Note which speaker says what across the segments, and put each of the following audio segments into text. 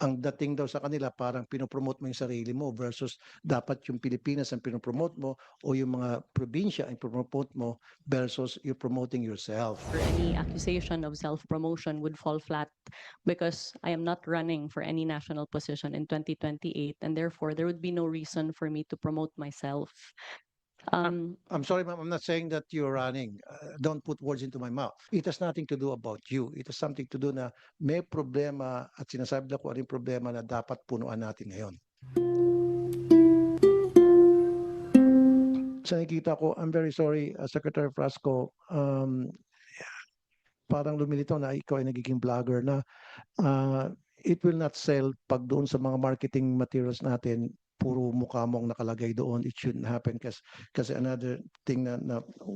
Speaker 1: ang dating daw sa kanila parang pinopromote mo yung sarili mo versus dapat yung Pilipinas ang pinopromote mo o yung mga probinsya ang pinopromote mo versus you're promoting yourself.
Speaker 2: Or any accusation of self-promotion would fall flat because I am not running for any national position in 2028, and therefore there would be no reason for me to promote myself.
Speaker 1: I'm sorry, ma'am. I'm not saying that you're running. Don't put words into my mouth. It has nothing to do about you. It has something to do na may problema at sinasabi na ko ano yung problema na dapat punuan natin ngayon. Sa nakikita ko, I'm very sorry, Secretary Frasco, parang lumilitaw na ikaw ay nagiging vlogger na it will not sell pag doon sa mga marketing materials natin puro mukha mo ang nakalagay doon. It shouldn't happen kasi another thing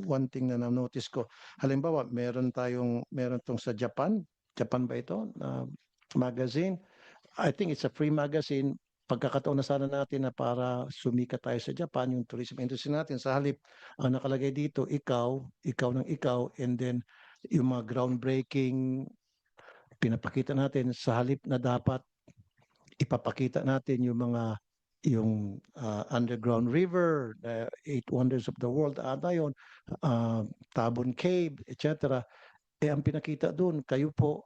Speaker 1: one thing na na-notice ko. Halimbawa, meron tong sa Japan ba ito na magazine? I think it's a free magazine. Pagkakataon na sana natin na para sumikat tayo sa Japan, yung tourism industry natin, sa halip ang nakalagay dito, ikaw ng ikaw, and then yung mga groundbreaking pinapakita natin sa halip na dapat ipapakita natin yung underground river, the eight wonders of the world, ata yun, Tabon Cave, etc. Ang pinakita doon, kayo po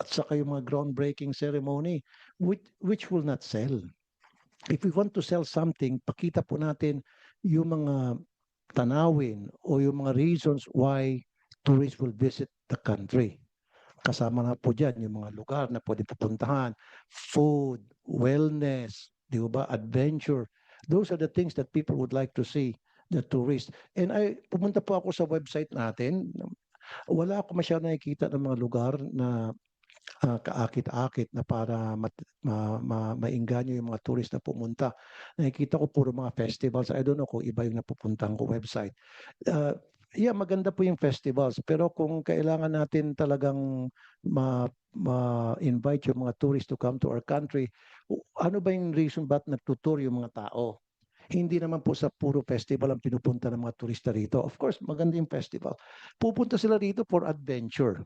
Speaker 1: at saka yung mga groundbreaking ceremony, which will not sell. If we want to sell something, pakita po natin yung mga tanawin o yung mga reasons why tourists will visit the country. Kasama na po dyan yung mga lugar na pwede pupuntahan, food, wellness, di ba, adventure. Those are the things that people would like to see, the tourists. And pumunta po ako sa website natin. Wala ako masyadong nakikita ng mga lugar na kaakit-akit na para mainganyo yung mga tourist na pumunta. Nakikita ko puro mga festivals. I don't know kung iba yung napupuntahan ko website. Yeah, maganda po yung festivals. Pero kung kailangan natin talagang ma-invite yung mga tourists to come to our country, ano ba yung reason ba't nagtutour yung mga tao? Hindi naman po sa puro festival ang pinupunta ng mga turista rito. Of course, maganda yung festival. Pupunta sila rito for adventure,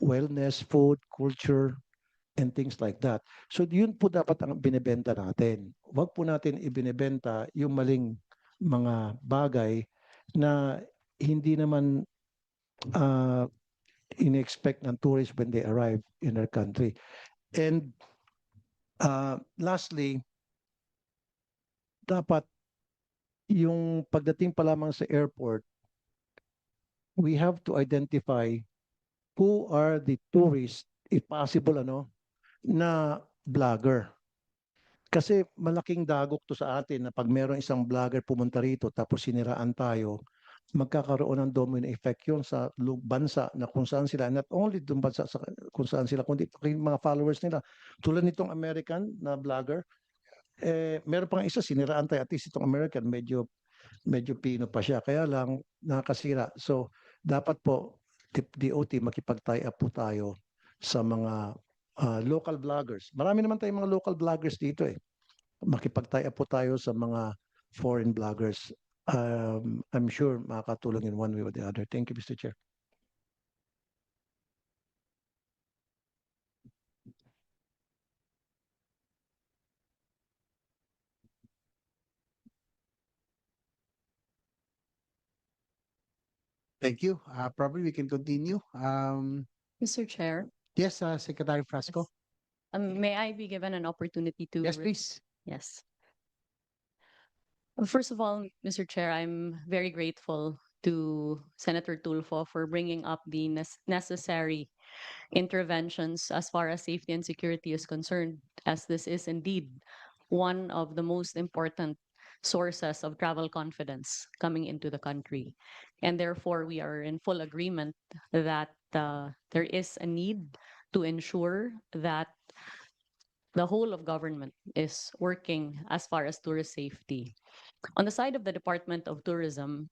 Speaker 1: wellness, food, culture, and things like that. So yun po dapat ang binebenta natin. Huwag po natin ibinebenta yung maling mga bagay na hindi naman in-expect ng tourists when they arrive in our country. And lastly, dapat yung pagdating pa lamang sa airport, we have to identify who are the tourists, if possible, na vlogger. Kasi malaking dagok to sa atin na pag meron isang vlogger pumunta rito tapos siniraan tayo, magkakaroon ng domino effect yun sa bansa na kung saan sila, not only doon bansa sa, kung saan sila, kundi mga followers nila. Tulad nitong American na vlogger, meron pang isa, siniraan tayo, at least itong American, medyo Pino pa siya, kaya lang nakakasira. So, dapat po, DOT, makipag-tie up po tayo sa mga local vloggers. Marami naman tayong mga local vloggers dito eh. Makipag-tie up po tayo sa mga foreign vloggers. I'm sure makakatulong in one way or the other. Thank you, Mr. Chair.
Speaker 3: Thank you. Probably we can continue.
Speaker 2: Mr. Chair,
Speaker 3: Yes, Secretary Frasco.
Speaker 2: may I be given an opportunity to...
Speaker 3: Yes, please.
Speaker 2: Yes. First of all, Mr. Chair, I'm very grateful to Senator Tulfo for bringing up the necessary interventions as far as safety and security is concerned, as this is indeed one of the most important sources of travel confidence coming into the country. And therefore, we are in full agreement that there is a need to ensure that the whole of government is working as far as tourist safety. On the side of the Department of Tourism,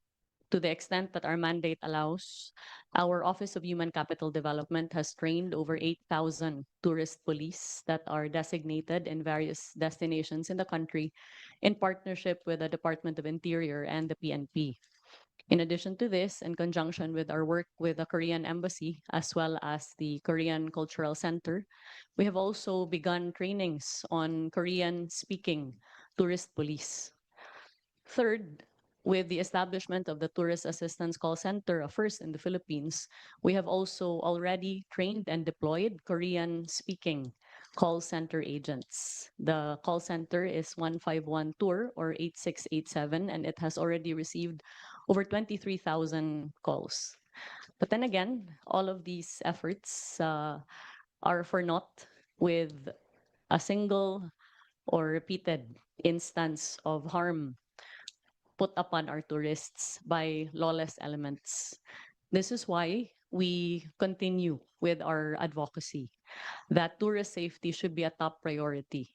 Speaker 2: to the extent that our mandate allows, our Office of Human Capital Development has trained over 8,000 tourist police that are designated in various destinations in the country in partnership with the Department of Interior and the PNP. In addition to this, in conjunction with our work with the Korean Embassy as well as the Korean Cultural Center, we have also begun trainings on Korean speaking tourist police. Third, with the establishment of the Tourist Assistance Call Center, first in the Philippines, we have also already trained and deployed Korean speaking call center agents. The call center is 151 Tour or 8687, and it has already received over 23,000 calls. But then again, all of these efforts are for naught with a single or repeated instance of harm put upon our tourists by lawless elements. This is why we continue with our advocacy that tourist safety should be a top priority.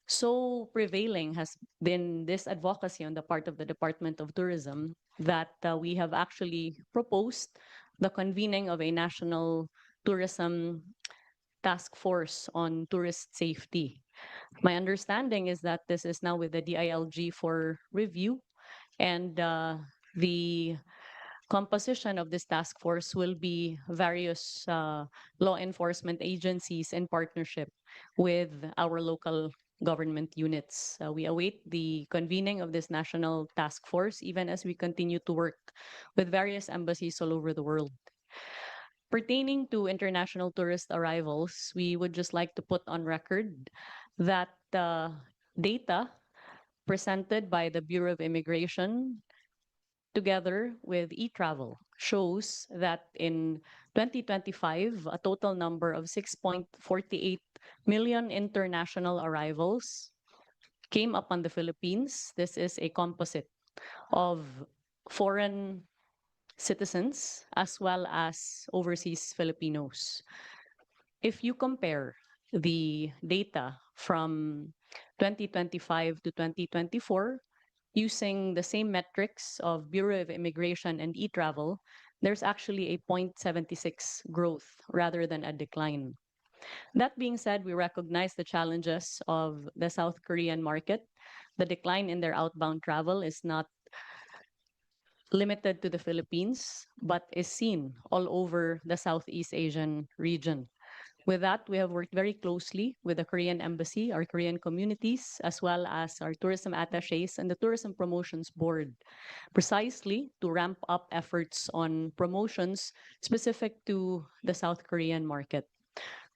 Speaker 2: So prevailing has been this advocacy on the part of the Department of Tourism that we have actually proposed the convening of a national tourism task force on tourist safety. My understanding is that this is now with the DILG for review, and the composition of this task force will be various law enforcement agencies in partnership with our local government units. We await the convening of this national task force, even as we continue to work with various embassies all over the world. Pertaining to international tourist arrivals, we would just like to put on record that data presented by the Bureau of Immigration together with e-travel shows that in 2025, a total number of 6.48 million international arrivals came upon the Philippines. This is a composite of foreign citizens as well as overseas Filipinos. If you compare the data from 2025 to 2024, using the same metrics of Bureau of Immigration and e-travel, there's actually a 0.76 growth rather than a decline. That being said, we recognize the challenges of the South Korean market. The decline in their outbound travel is not limited to the Philippines, but is seen all over the Southeast Asian region. With that, we have worked very closely with the Korean Embassy, our Korean communities, as well as our tourism attaches and the Tourism Promotions Board, precisely to ramp up efforts on promotions specific to the South Korean market.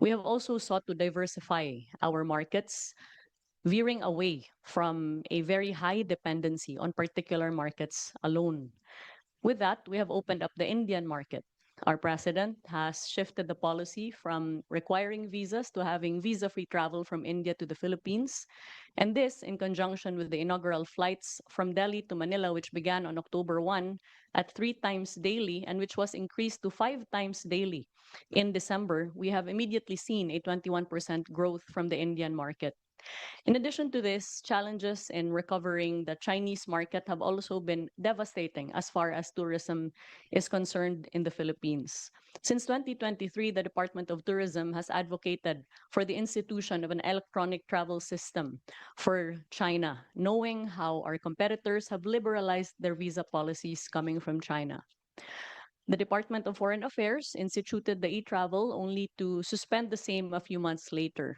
Speaker 2: We have also sought to diversify our markets, veering away from a very high dependency on particular markets alone. With that, we have opened up the Indian market. Our president has shifted the policy from requiring visas to having visa-free travel from India to the Philippines. And this in conjunction with the inaugural flights from Delhi to Manila, which began on October 1 at 3 times daily and which was increased to 5 times daily in December, we have immediately seen a 21% growth from the Indian market. In addition to this, challenges in recovering the Chinese market have also been devastating as far as tourism is concerned in the Philippines. Since 2023, the Department of Tourism has advocated for the institution of an electronic travel system for China, knowing how our competitors have liberalized their visa policies coming from China. The Department of Foreign Affairs instituted the e-travel only to suspend the same a few months later.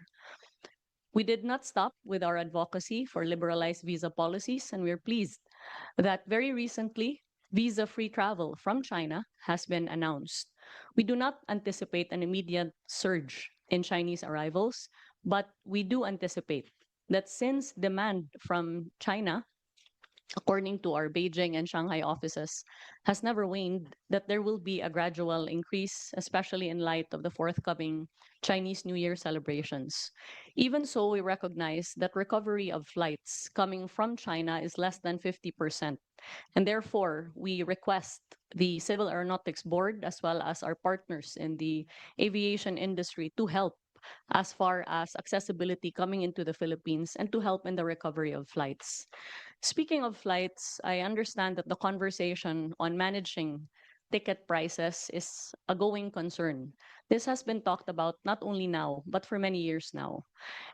Speaker 2: We did not stop with our advocacy for liberalized visa policies, and we're pleased that very recently, visa-free travel from China has been announced. We do not anticipate an immediate surge in Chinese arrivals, but we do anticipate that since demand from China, according to our Beijing and Shanghai offices, has never waned, that there will be a gradual increase, especially in light of the forthcoming Chinese New Year celebrations. Even so, we recognize that recovery of flights coming from China is less than 50%. And therefore, we request the Civil Aeronautics Board, as well as our partners in the aviation industry, to help as far as accessibility coming into the Philippines and to help in the recovery of flights. Speaking of flights, I understand that the conversation on managing ticket prices is a going concern. This has been talked about not only now, but for many years now.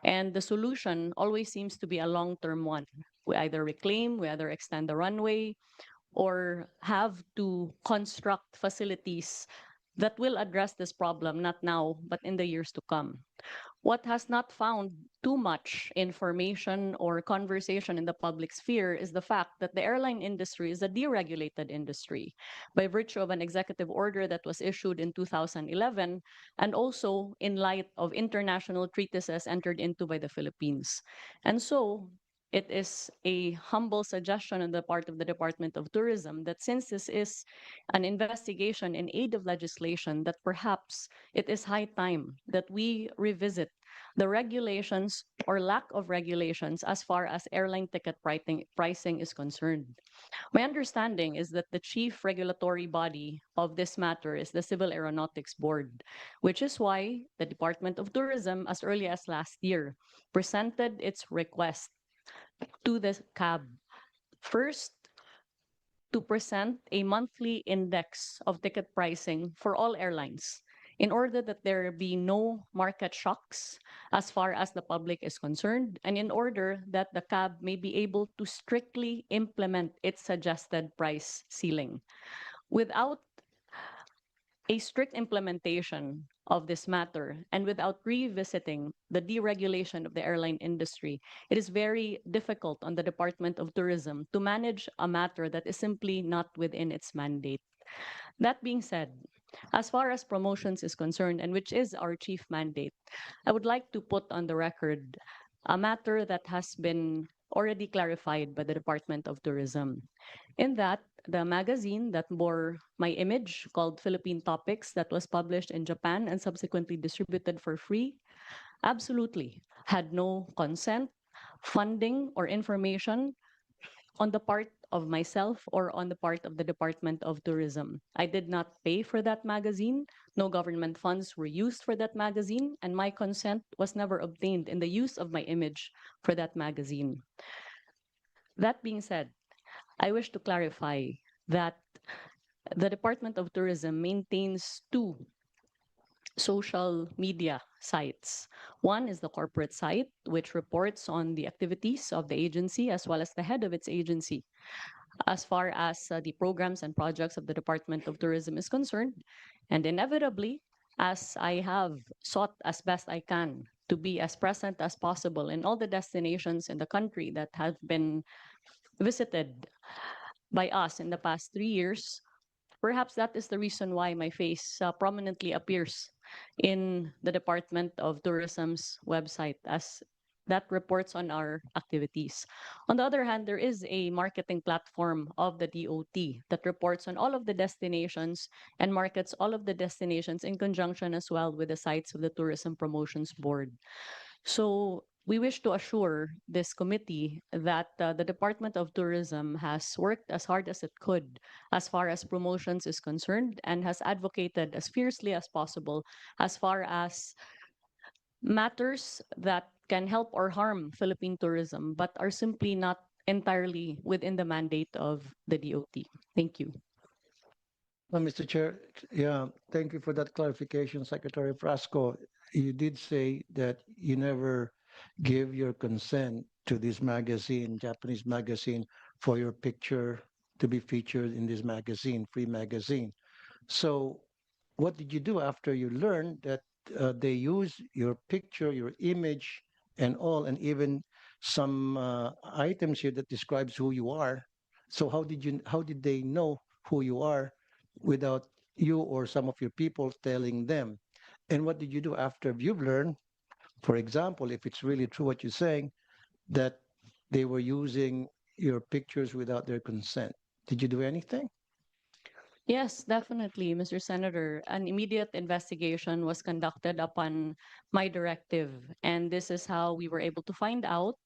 Speaker 2: And the solution always seems to be a long-term one. We either reclaim, we either extend the runway, or have to construct facilities that will address this problem, not now, but in the years to come. What has not found too much information or conversation in the public sphere is the fact that the airline industry is a deregulated industry by virtue of an executive order that was issued in 2011, and also in light of international treatises entered into by the Philippines. And so, it is a humble suggestion on the part of the Department of Tourism that since this is an investigation in aid of legislation, that perhaps it is high time that we revisit the regulations or lack of regulations as far as airline ticket pricing is concerned. My understanding is that the chief regulatory body of this matter is the Civil Aeronautics Board, which is why the Department of Tourism, as early as last year, presented its request to the CAB. First, to present a monthly index of ticket pricing for all airlines in order that there be no market shocks as far as the public is concerned, and in order that the CAB may be able to strictly implement its suggested price ceiling. Without a strict implementation of this matter and without revisiting the deregulation of the airline industry, it is very difficult on the Department of Tourism to manage a matter that is simply not within its mandate. That being said, as far as promotions is concerned, and which is our chief mandate, I would like to put on the record a matter that has been already clarified by the Department of Tourism. In that, the magazine that bore my image, called Philippine Topics, that was published in Japan and subsequently distributed for free, absolutely had no consent, funding, or information on the part of myself or on the part of the Department of Tourism. I did not pay for that magazine. No government funds were used for that magazine, and my consent was never obtained in the use of my image for that magazine. That being said, I wish to clarify that the Department of Tourism maintains two social media sites. One is the corporate site, which reports on the activities of the agency as well as the head of its agency. As far as the programs and projects of the Department of Tourism is concerned, and inevitably, as I have sought as best I can to be as present as possible in all the destinations in the country that have been visited by us in the past 3 years, perhaps that is the reason why my face prominently appears in the Department of Tourism's website, as that reports on our activities. On the other hand, there is a marketing platform of the DOT that reports on all of the destinations and markets all of the destinations in conjunction as well with the sites of the Tourism Promotions Board. So we wish to assure this committee that the Department of Tourism has worked as hard as it could as far as promotions is concerned and has advocated as fiercely as possible as far as matters that can help or harm Philippine tourism, but are simply not entirely within the mandate of the DOT. Thank you.
Speaker 1: Well, Mr. Chair, yeah, thank you for that clarification, Secretary Frasco. You did say that you never give your consent to this magazine, Japanese magazine, for your picture to be featured in this magazine, free magazine. So what did you do after you learned that they use your picture, your image, and all, and even some items here that describes who you are? So how did they know who you are without you or some of your people telling them? And what did you do after you've learned, for example, if it's really true what you're saying, that they were using your pictures without their consent? Did you do anything?
Speaker 2: Yes, definitely, Mr. Senator. An immediate investigation was conducted upon my directive, and this is how we were able to find out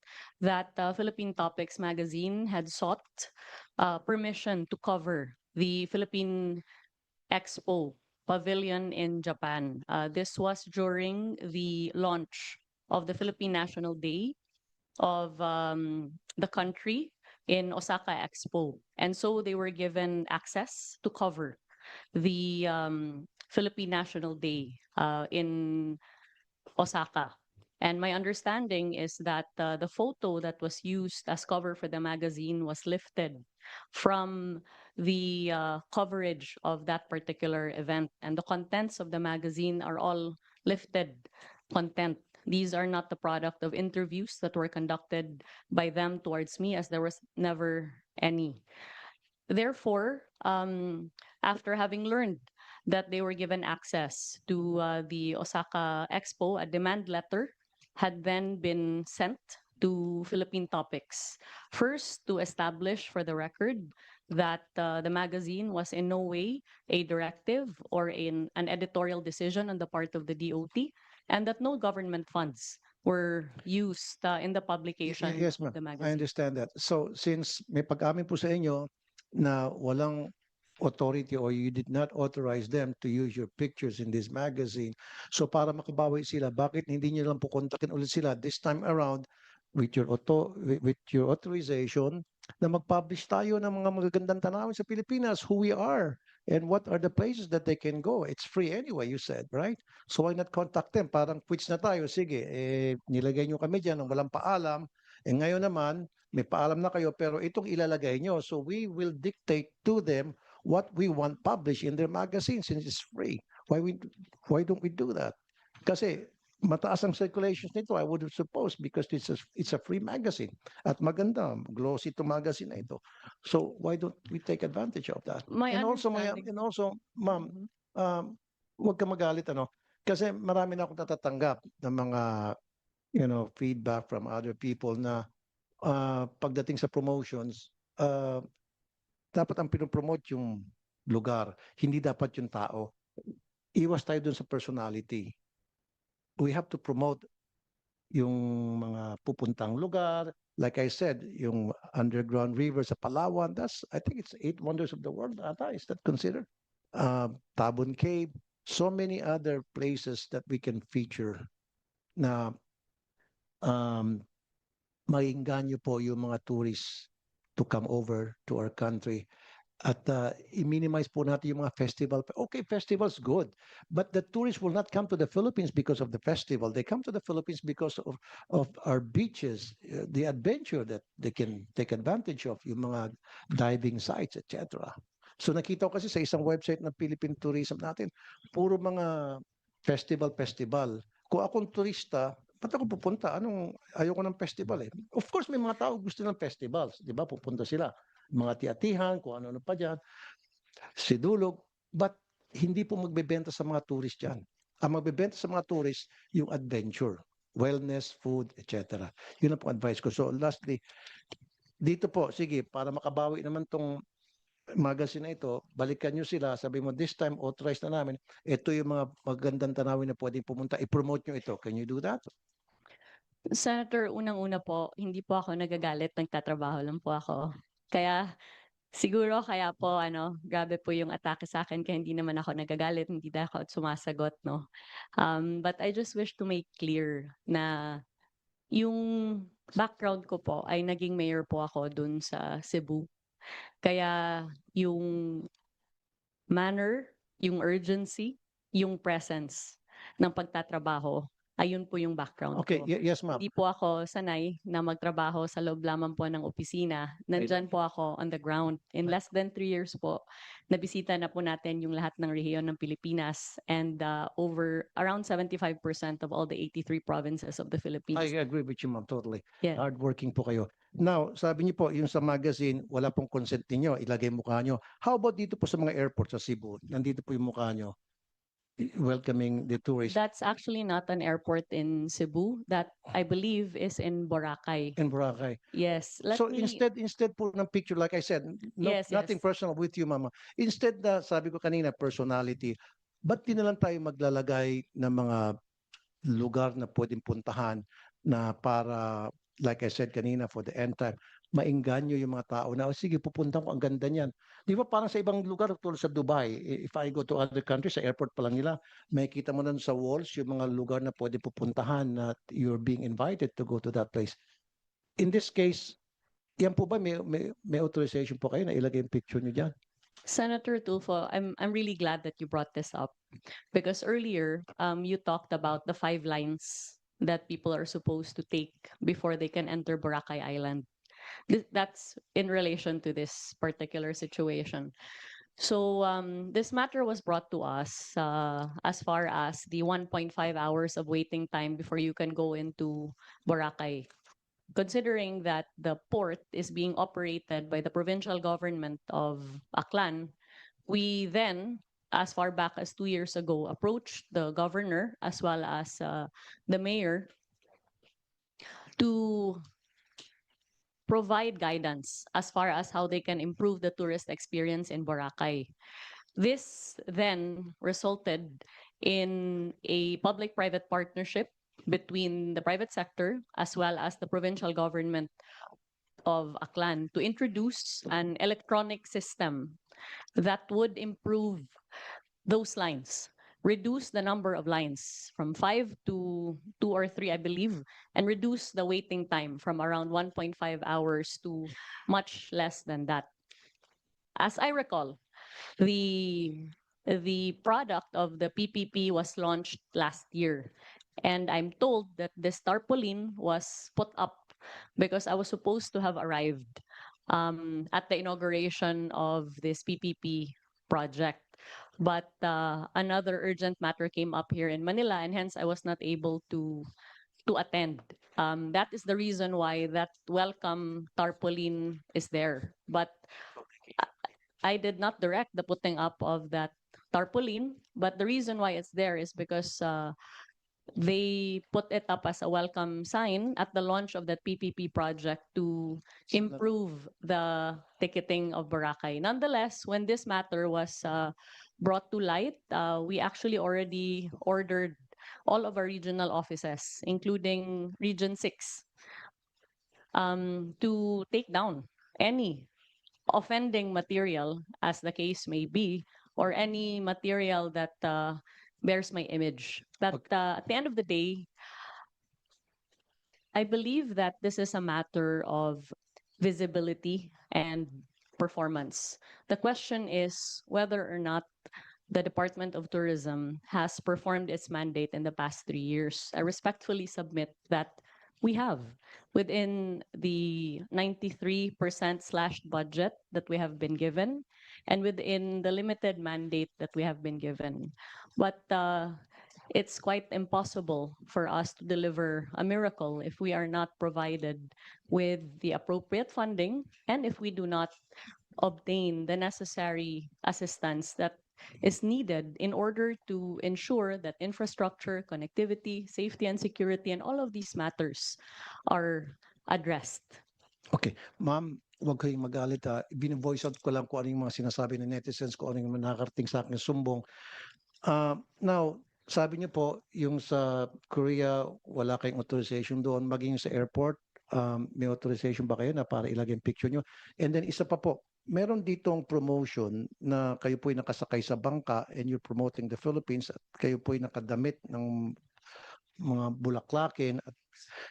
Speaker 2: that Philippine Topics magazine had sought permission to cover the Philippine Expo pavilion in Japan. This was during the launch of the Philippine National Day of the country in Osaka Expo. And so they were given access to cover the Philippine National Day in Osaka. And my understanding is that the photo that was used as cover for the magazine was lifted from the coverage of that particular event. And the contents of the magazine are all lifted content. These are not the product of interviews that were conducted by them towards me, as there was never any. Therefore, after having learned that they were given access to the Osaka Expo, a demand letter had then been sent to Philippine Topics. First, to establish for the record that the magazine was in no way a directive or an editorial decision on the part of the DOT, and that no government funds were used in the publication
Speaker 1: Yes,
Speaker 2: of
Speaker 1: ma'am.
Speaker 2: the
Speaker 1: I
Speaker 2: magazine.
Speaker 1: understand that. So since may pag-amin po sa inyo na walang authority or you did not authorize them to use your pictures in this magazine, so para makabawi sila, bakit hindi niyo lang po kontakin ulit sila this time around with your with your authorization na mag-publish tayo ng mga magagandang tanawin sa Pilipinas, who we are and what are the places that they can go. It's free anyway, you said, right? So why not contact them? Parang quits na tayo. Sige, nilagay nyo kami dyan ng walang paalam. Ngayon naman, may paalam na kayo, pero itong ilalagay nyo. So we will dictate to them what we want published in their magazine since it's free. Why don't we do that? Kasi mataas ang circulations nito, I would suppose, because it's a free magazine. At maganda, glossy itong magazine na ito. So why don't we take advantage of that?
Speaker 2: My
Speaker 1: And also,
Speaker 2: understanding.
Speaker 1: ma'am,
Speaker 2: Mhm.
Speaker 1: huwag ka magalit, ano? Kasi marami na akong natatanggap ng mga, feedback from other people na pagdating sa promotions, dapat ang pinopromote yung lugar, hindi dapat yung tao. Iwas tayo dun sa personality. We have to promote yung mga pupuntang lugar. Like I said, yung underground river sa Palawan, I think it's 8 wonders of the world ata. Is that considered? Tabon Cave, so many other places that we can feature na maingganyo po yung mga tourists to come over to our country. At i-minimize po natin yung mga festival. Okay, festival's good. But the tourists will not come to the Philippines because of the festival. They come to the Philippines because of our beaches, the adventure that they can take advantage of, yung mga diving sites, etc. So nakita ko kasi sa isang website ng Philippine Tourism natin, puro mga festival. Kung akong turista, ba't ako pupunta? Ayoko ng festival eh. Of course, may mga tao gusto ng festivals. Di ba? Pupunta sila. Mga tiatihan, kung ano-ano pa dyan. Sidulog. But hindi po magbebenta sa mga tourist dyan. Ang magbebenta sa mga tourist, yung adventure, wellness, food, etc. Yun ang po advice ko. So lastly, dito po, sige, para makabawi naman tong magazine na ito, balikan nyo sila, sabi mo, this time authorized na namin, ito yung mga magandang tanawin na pwedeng pumunta, i-promote nyo ito. Can you do that?
Speaker 2: Senator, unang-una po, hindi po ako nagagalit, nagtatrabaho lang po ako. Kaya siguro kaya po grabe po yung atake sa akin kaya hindi naman ako nagagalit, hindi na ako sumasagot, no. But I just wish to make clear na yung background ko po ay naging mayor po ako dun sa Cebu. Kaya yung manner, yung urgency, yung presence ng pagtatrabaho, ayun po yung background
Speaker 1: Okay,
Speaker 2: ko.
Speaker 1: yes ma'am.
Speaker 2: Hindi po ako sanay na magtrabaho sa loob lamang po ng opisina. Nandyan po ako on the ground. In less than 3 years po, nabisita na po natin yung lahat ng rehiyon ng Pilipinas and over around 75% of all the 83 provinces of the Philippines.
Speaker 1: I agree with you, ma'am, totally.
Speaker 2: Yeah.
Speaker 1: Hardworking po kayo. Now, sabi niyo po, yung sa magazine, wala pong consent niyo, ilagay mukha niyo. How about dito po sa mga airport sa Cebu? Nandito po yung mukha niyo, welcoming the tourists
Speaker 2: That's actually not an airport in Cebu. That I believe is in Boracay.
Speaker 1: in Boracay.
Speaker 2: Yes. Let
Speaker 1: So
Speaker 2: me,
Speaker 1: instead po ng picture, like I said,
Speaker 2: Yes,
Speaker 1: nothing
Speaker 2: yes.
Speaker 1: personal with you, mama. Instead na, sabi ko kanina, personality, ba't di na lang tayo maglalagay ng mga lugar na pwedeng puntahan na para, like I said kanina, for the end time, maingganyo yung mga tao na, sige, pupunta ko, ang ganda niyan. Di ba parang sa ibang lugar, tulad sa Dubai, if I go to other countries, sa airport pa lang nila, makikita mo na sa walls yung mga lugar na pwede pupuntahan na you're being invited to go to that place. In this case, yan po ba may authorization po kayo na ilagay yung picture niyo dyan?
Speaker 2: Senator Tulfo, I'm really glad that you brought this up because earlier you talked about the 5 lines that people are supposed to take before they can enter Boracay Island. That's in relation to this particular situation. So this matter was brought to us as far as the 1.5 hours of waiting time before you can go into Boracay. Considering that the port is being operated by the provincial government of Aklan, we then, as far back as 2 years ago, approached the governor as well as the mayor to provide guidance as far as how they can improve the tourist experience in Boracay. This then resulted in a public-private partnership between the private sector as well as the provincial government of Aklan to introduce an electronic system that would improve those lines, reduce the number of lines from 5 to 2 or 3, I believe, and reduce the waiting time from around 1.5 hours to much less than that. As I recall, the product of the PPP was launched last year, and I'm told that this tarpaulin was put up because I was supposed to have arrived at the inauguration of this PPP project. But another urgent matter came up here in Manila, and hence I was not able to attend. That is the reason why that welcome tarpaulin is there. But I did not direct the putting up of that tarpaulin, but the reason why it's there is because they put it up as a welcome sign at the launch of that PPP project to improve the ticketing of Boracay. Nonetheless, when this matter was brought to light, we actually already ordered all of our regional offices, including Region 6, to take down any offending material, as the case may be, or any material that bears my image. But at the end of the day, I believe that this is a matter of visibility and performance. The question is whether or not the Department of Tourism has performed its mandate in the past 3 years. I respectfully submit that we have within the 93% slashed budget that we have been given and within the limited mandate that we have been given. But it's quite impossible for us to deliver a miracle if we are not provided with the appropriate funding and if we do not obtain the necessary assistance that is needed in order to ensure that infrastructure, connectivity, safety and security, and all of these matters are addressed.
Speaker 1: Okay, ma'am, huwag kayong magalit ha. Bine-voice out ko lang kung ano yung mga sinasabi ng netizens, kung ano yung nakarating sa akin sumbong. Now, sabi niyo po, yung sa Korea, wala kayong authorization doon, maging sa airport, may authorization ba kayo na para ilagay yung picture niyo? And then isa pa po, meron ditong promotion na kayo po'y nakasakay sa bangka and you're promoting the Philippines at kayo po'y nakadamit ng mga bulaklakin at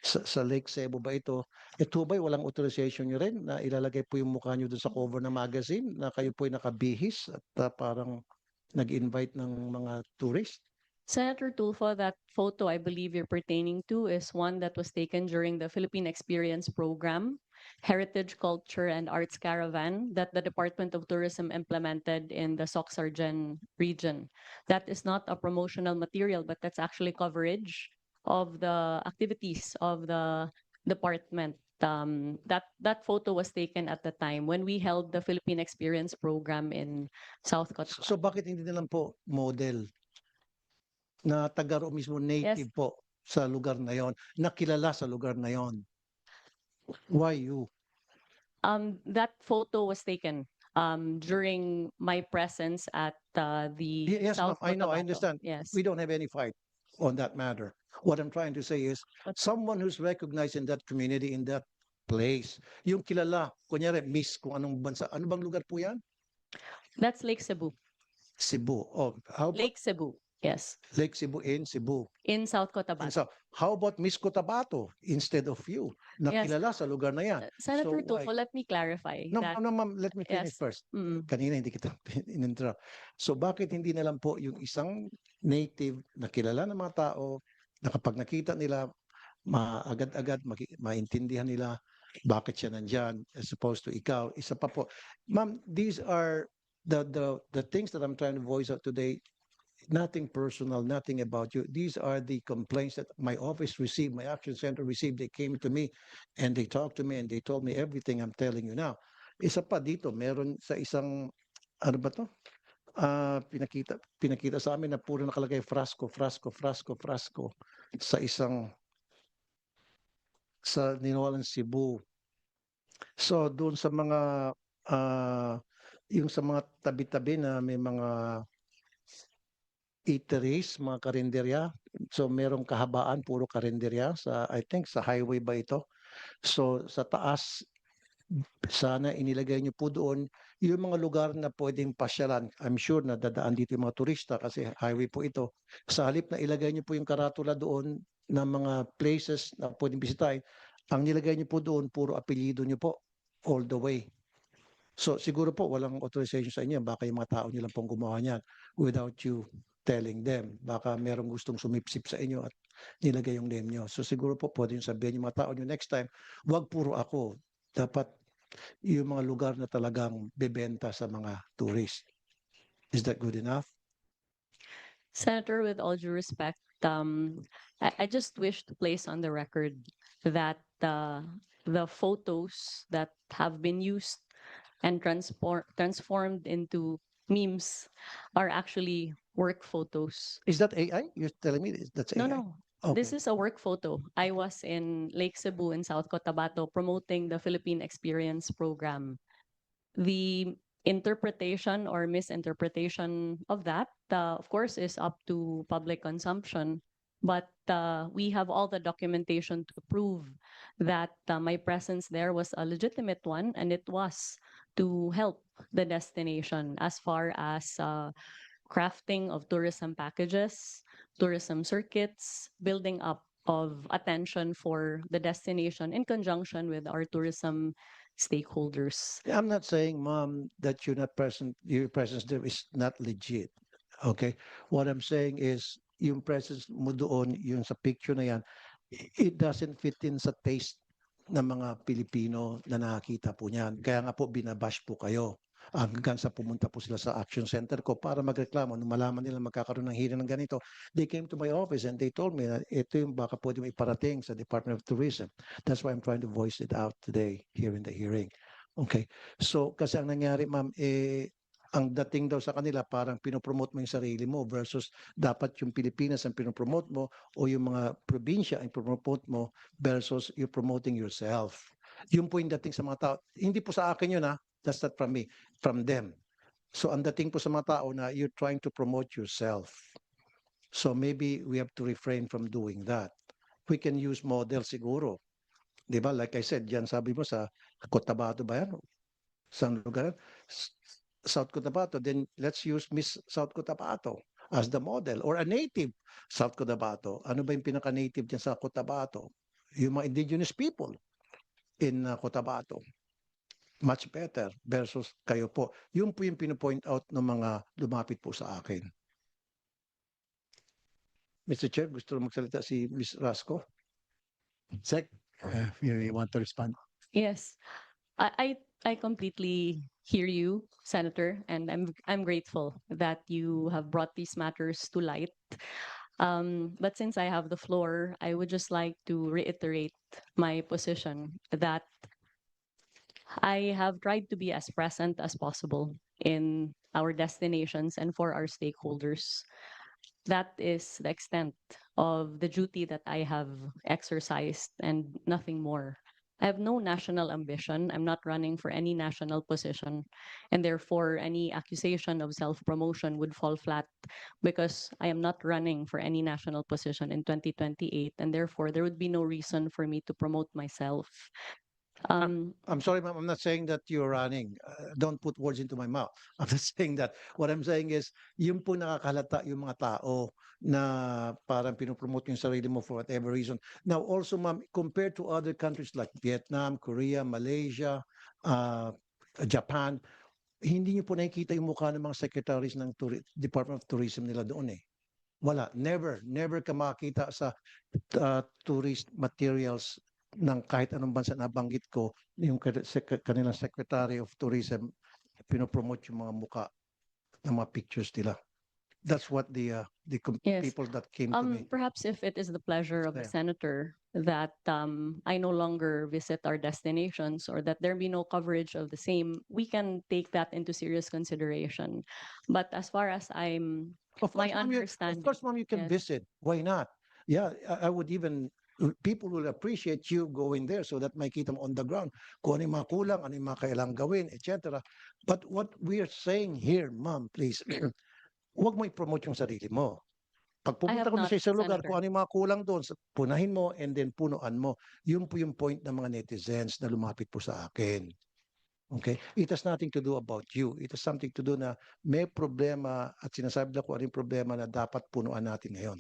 Speaker 1: sa Lake Cebu ba ito? Ito ba'y walang authorization nyo rin na ilalagay po yung mukha nyo doon sa cover ng magazine na kayo po'y nakabihis at parang nag-invite ng mga tourist?
Speaker 2: Senator Tulfo, that photo I believe you're pertaining to is one that was taken during the Philippine Experience Program, Heritage, Culture, and Arts Caravan that the Department of Tourism implemented in the Soc-Sargen region. That is not a promotional material, but that's actually coverage of the activities of the department. That photo was taken at the time when we held the Philippine Experience Program in South Cotabato.
Speaker 1: So bakit hindi na lang po model na taga roon mismo, native po sa lugar na yon, nakilala sa lugar na yon? Why you?
Speaker 2: That photo was taken during my presence at the
Speaker 1: Yes, ma'am,
Speaker 2: South
Speaker 1: I know, I
Speaker 2: Cotabato.
Speaker 1: understand.
Speaker 2: Yes.
Speaker 1: We don't have any fight on that matter. What I'm trying to say is,
Speaker 2: But-
Speaker 1: someone who's recognized in that community, in that place, yung kilala, kunyari, Miss, kung anong bansa, ano bang lugar po yan?
Speaker 2: That's Lake Cebu.
Speaker 1: Cebu. Oh, how about
Speaker 2: Lake Cebu. Yes.
Speaker 1: Lake Cebu in Cebu?
Speaker 2: In South
Speaker 1: And
Speaker 2: Cotabato.
Speaker 1: so, how about Miss Cotabato instead of you? Nakilala sa lugar na yan.
Speaker 2: Senator
Speaker 1: So,
Speaker 2: Tulfo, let me clarify
Speaker 1: No,
Speaker 2: that.
Speaker 1: no, ma'am, let me finish
Speaker 2: Yes.
Speaker 1: first.
Speaker 2: Mm.
Speaker 1: Kanina hindi kita in-interrupt. So bakit hindi na lang po yung isang native na kilala ng mga tao na kapag nakita nila, maagad-agad maintindihan nila Bakit siya nandyan as opposed to ikaw? Isa pa po. Ma'am, these are the things that I'm trying to voice out today. Nothing personal, nothing about you. These are the complaints that my office received, my action center received. They came to me and they talked to me and they told me everything I'm telling you now. Isa pa dito, meron sa isang, ano ba to? Pinakita sa amin na puro nakalagay frasco, frasco, frasco, frasco sa isang, sa Ninolan, Cebu. So doon sa mga, yung sa mga tabi-tabi na may mga eateries, mga karinderya. So merong kahabaan, puro karinderya sa, I think sa highway ba ito? So sa taas, sana inilagay niyo po doon yung mga lugar na pwedeng pasyalan. I'm sure na dadaan dito yung mga turista kasi highway po ito. Sa halip na ilagay niyo po yung karatula doon ng mga places na pwedeng bisitahin, ang nilagay niyo po doon, puro apelyido niyo po all the way. So siguro po walang authorization sa inyo. Baka yung mga tao niyo lang pong gumawa niyan without you telling them. Baka merong gustong sumipsip sa inyo at nilagay yung name niyo. So siguro po pwede yung sabihin yung mga tao niyo next time, wag puro ako. Dapat yung mga lugar na talagang bebenta sa mga tourist. Is that good enough?
Speaker 2: Senator, with all due respect, I just wish to place on the record that the photos that have been used and transformed into memes are actually work photos.
Speaker 1: Is that AI? You're telling me that's
Speaker 2: No,
Speaker 1: AI?
Speaker 2: no.
Speaker 1: Okay.
Speaker 2: This is a work photo. I was in Lake Cebu in South Cotabato promoting the Philippine Experience Program. The interpretation or misinterpretation of that, of course, is up to public consumption. But we have all the documentation to prove that my presence there was a legitimate one, and it was to help the destination as far as crafting of tourism packages, tourism circuits, building up of attention for the destination in conjunction with our tourism stakeholders.
Speaker 1: I'm not saying, Mom, that you're not present, your presence there is not legit. Okay? What I'm saying is, yung presence mo doon, yung sa picture na yan, it doesn't fit in sa taste ng mga Pilipino na nakakita po niyan. Kaya nga po binabash po kayo. Hanggang sa pumunta po sila sa action center ko para magreklamo. Nung malaman nila magkakaroon ng hearing ng ganito, they came to my office and they told me na ito yung baka pwede mo iparating sa Department of Tourism. That's why I'm trying to voice it out today here in the hearing. Okay. So kasi ang nangyari, ma'am, ang dating daw sa kanila parang pinopromote mo yung sarili mo versus dapat yung Pilipinas ang pinopromote mo o yung mga probinsya ang pinopromote mo versus you promoting yourself. Yun po yung dating sa mga tao. Hindi po sa akin yun, ha? That's not from me, from them. So ang dating po sa mga tao na you're trying to promote yourself. So maybe we have to refrain from doing that. We can use model siguro. Di ba? Like I said, yan sabi mo sa Cotabato ba yan? Saan lugar? South Cotabato. Then let's use Miss South Cotabato as the model or a native South Cotabato. Ano ba yung pinaka-native dyan sa Cotabato? Yung mga indigenous people in Cotabato. Much better versus kayo po. Yun po yung pinopoint out ng mga lumapit po sa akin. Mr. Chair, gusto magsalita si Ms. Rasco?
Speaker 3: Sec, you want to respond?
Speaker 2: Yes, I completely hear you, Senator, and I'm grateful that you have brought these matters to light. But since I have the floor, I would just like to reiterate my position that I have tried to be as present as possible in our destinations and for our stakeholders. That is the extent of the duty that I have exercised and nothing more. I have no national ambition. I'm not running for any national position. And therefore, any accusation of self-promotion would fall flat because I am not running for any national position in 2028. And therefore, there would be no reason for me to promote myself.
Speaker 1: I'm sorry, ma'am. I'm not saying that you're running. Don't put words into my mouth. I'm not saying that. What I'm saying is, yun po nakakalata yung mga tao na parang pinopromote yung sarili mo for whatever reason. Now, also, ma'am, compared to other countries like Vietnam, Korea, Malaysia, Japan, hindi niyo po nakikita yung mukha ng mga secretaries ng Department of Tourism nila doon eh. Wala. Never ka makita sa tourist materials ng kahit anong bansa na banggit ko, yung kanilang Secretary of Tourism, pinopromote yung mga muka ng mga pictures nila. That's what
Speaker 2: Yes.
Speaker 1: people that came to me.
Speaker 2: Perhaps if it is the pleasure of the
Speaker 1: There.
Speaker 2: senator that I no longer visit our destinations or that there be no coverage of the same, we can take that into serious consideration. But as far as I'm,
Speaker 1: Of
Speaker 2: my
Speaker 1: course, ma'am,
Speaker 2: understanding,
Speaker 1: you can
Speaker 2: yes.
Speaker 1: visit. Why not? Yeah, I would even, people will appreciate you going there so that makita mo on the ground kung ano yung mga kulang, ano yung mga kailangang gawin, etc. But what we are saying here, ma'am, please, huwag mo i-promote yung sarili mo. Pag
Speaker 2: I
Speaker 1: pumunta
Speaker 2: have
Speaker 1: ko na
Speaker 2: not,
Speaker 1: sa isang lugar,
Speaker 2: Senator.
Speaker 1: kung ano yung mga kulang doon, punahin mo and then punuan mo. Yun po yung point ng mga netizens na lumapit po sa akin. Okay? It has nothing to do about you. It has something to do na may problema at sinasabi na ko ano yung problema na dapat punuan natin ngayon.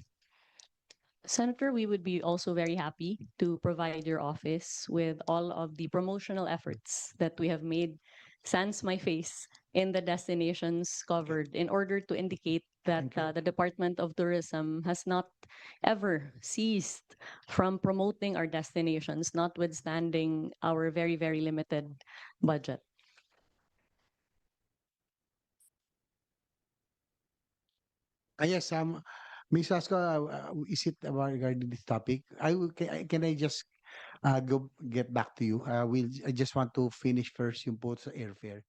Speaker 2: Senator, we would be also very happy to provide your office with all of the promotional efforts that we have made sans my face in the destinations covered in order to indicate that
Speaker 1: Thank you.
Speaker 2: the Department of Tourism has not ever ceased from promoting our destinations, notwithstanding our very, very limited budget.
Speaker 3: Yes, Ms. Vasco, is it about regarding this topic? Can I just get back to you? I just want to finish first yung po sa airfare.